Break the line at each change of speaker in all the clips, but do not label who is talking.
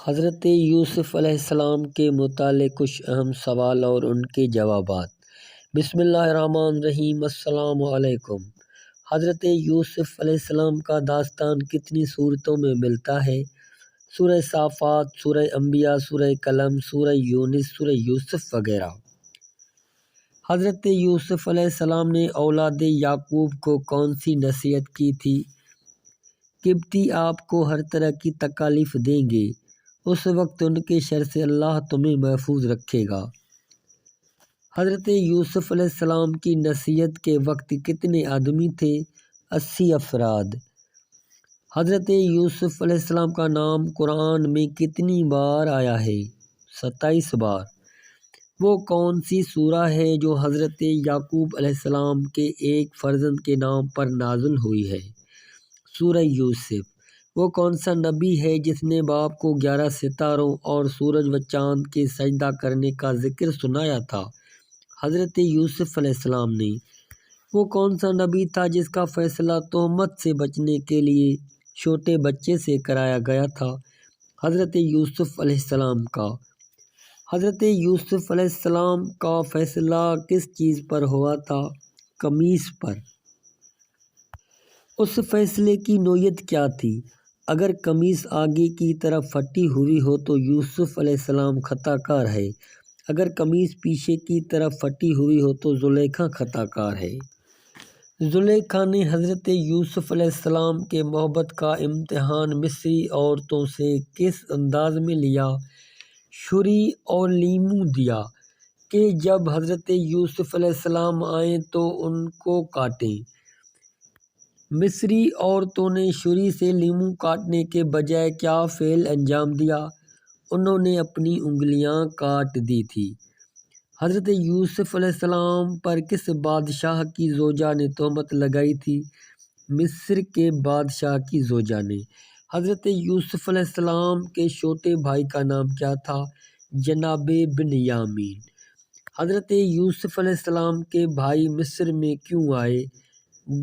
حضرت یوسف علیہ السلام کے متعلق کچھ اہم سوال اور ان کے جوابات۔ بسم اللہ الرحمن الرحیم۔ السلام علیکم۔ حضرت یوسف علیہ السلام کا داستان کتنی صورتوں میں ملتا ہے؟ سورہ صافات، سورہ انبیاء، سورہ قلم، سورہ یونس، سورہ یوسف وغیرہ۔ حضرت یوسف علیہ السلام نے اولاد یعقوب کو کون سی نصیحت کی تھی؟ قبطی آپ کو ہر طرح کی تکالیف دیں گے، اس وقت ان کے شر سے اللہ تمہیں محفوظ رکھے گا۔ حضرت یوسف علیہ السلام کی نصیحت کے وقت کتنے آدمی تھے؟ 80 افراد۔ حضرت یوسف علیہ السلام کا نام قرآن میں کتنی بار آیا ہے؟ 27 بار۔ وہ کون سی سورہ ہے جو حضرت یعقوب علیہ السلام کے ایک فرزند کے نام پر نازل ہوئی ہے؟ سورہ یوسف۔ وہ کون سا نبی ہے جس نے باپ کو 11 ستاروں اور سورج و چاند کے سجدہ کرنے کا ذکر سنایا تھا؟ حضرت یوسف علیہ السلام نے۔ وہ کون سا نبی تھا جس کا فیصلہ تہمت سے بچنے کے لیے چھوٹے بچے سے کرایا گیا تھا؟ حضرت یوسف علیہ السلام کا۔ حضرت یوسف علیہ السلام کا فیصلہ کس چیز پر ہوا تھا؟ قمیص پر۔ اس فیصلے کی نوعیت کیا تھی؟ اگر قمیص آگے کی طرف پھٹی ہوئی ہو تو یوسف علیہ السلام خطا کار ہے، اگر قمیص پیچھے کی طرف پھٹی ہوئی ہو تو زلیخا خطا کار ہے۔ زلیخا نے حضرت یوسف علیہ السلام کے محبت کا امتحان مصری عورتوں سے کس انداز میں لیا؟ چھری اور لیموں دیا کہ جب حضرت یوسف علیہ السلام آئیں تو ان کو کاٹیں۔ مصری عورتوں نے چھری سے لیموں کاٹنے کے بجائے کیا فعل انجام دیا؟ انہوں نے اپنی انگلیاں کاٹ دی تھی۔ حضرت یوسف علیہ السلام پر کس بادشاہ کی زوجہ نے تہمت لگائی تھی؟ مصر کے بادشاہ کی زوجہ نے۔ حضرت یوسف علیہ السلام کے چھوٹے بھائی کا نام کیا تھا؟ جناب بنیامین۔ حضرت یوسف علیہ السلام کے بھائی مصر میں کیوں آئے؟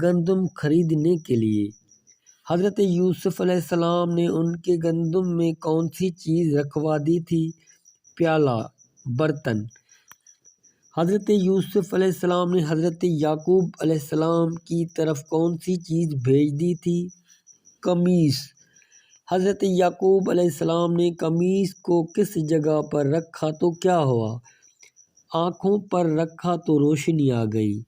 گندم خریدنے کے لیے۔ حضرت یوسف علیہ السلام نے ان کے گندم میں کون سی چیز رکھوا دی تھی؟ پیالہ، برتن۔ حضرت یوسف علیہ السلام نے حضرت یعقوب علیہ السلام کی طرف کون سی چیز بھیج دی تھی؟ قمیص۔ حضرت یعقوب علیہ السلام نے قمیص کو کس جگہ پر رکھا تو کیا ہوا؟ آنکھوں پر رکھا تو روشنی آ گئی۔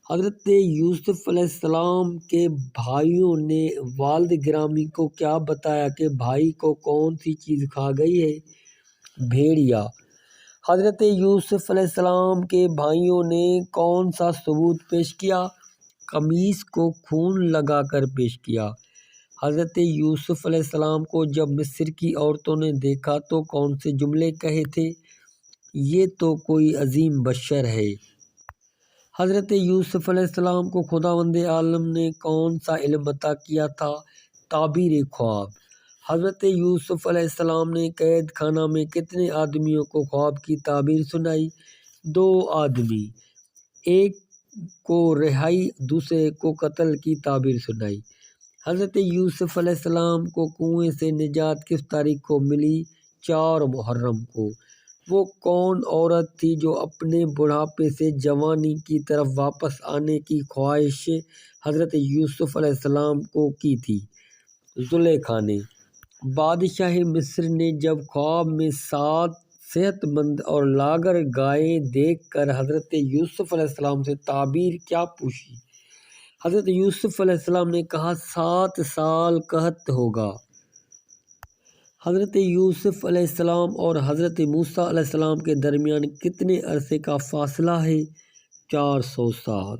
حضرت یوسف علیہ السلام کے بھائیوں نے والد گرامی کو کیا بتایا کہ بھائی کو کون سی چیز کھا گئی ہے؟ بھیڑیا۔ حضرت یوسف علیہ السلام کے بھائیوں نے کون سا ثبوت پیش کیا؟ قمیص کو خون لگا کر پیش کیا۔ حضرت یوسف علیہ السلام کو جب مصر کی عورتوں نے دیکھا تو کون سے جملے کہے تھے؟ یہ تو کوئی عظیم بشر ہے۔ حضرت یوسف علیہ السلام کو خداوند عالم نے کون سا علم عطا کیا تھا؟ تعبیر خواب۔ حضرت یوسف علیہ السلام نے قید خانہ میں کتنے آدمیوں کو خواب کی تعبیر سنائی؟ 2 آدمی، ایک کو رہائی دوسرے کو قتل کی تعبیر سنائی۔ حضرت یوسف علیہ السلام کو کنویں سے نجات کس تاریخ کو ملی؟ 4 محرم کو۔ وہ کون عورت تھی جو اپنے بڑھاپے سے جوانی کی طرف واپس آنے کی خواہش حضرت یوسف علیہ السلام کو کی تھی؟ زلیخا نے۔ بادشاہ مصر نے جب خواب میں 7 صحت مند اور لاغر گائیں دیکھ کر حضرت یوسف علیہ السلام سے تعبیر کیا پوچھی؟ حضرت یوسف علیہ السلام نے کہا 7 سال قحط ہوگا۔ حضرت یوسف علیہ السلام اور حضرت موسیٰ علیہ السلام کے درمیان کتنے عرصے کا فاصلہ ہے؟ 400 سال۔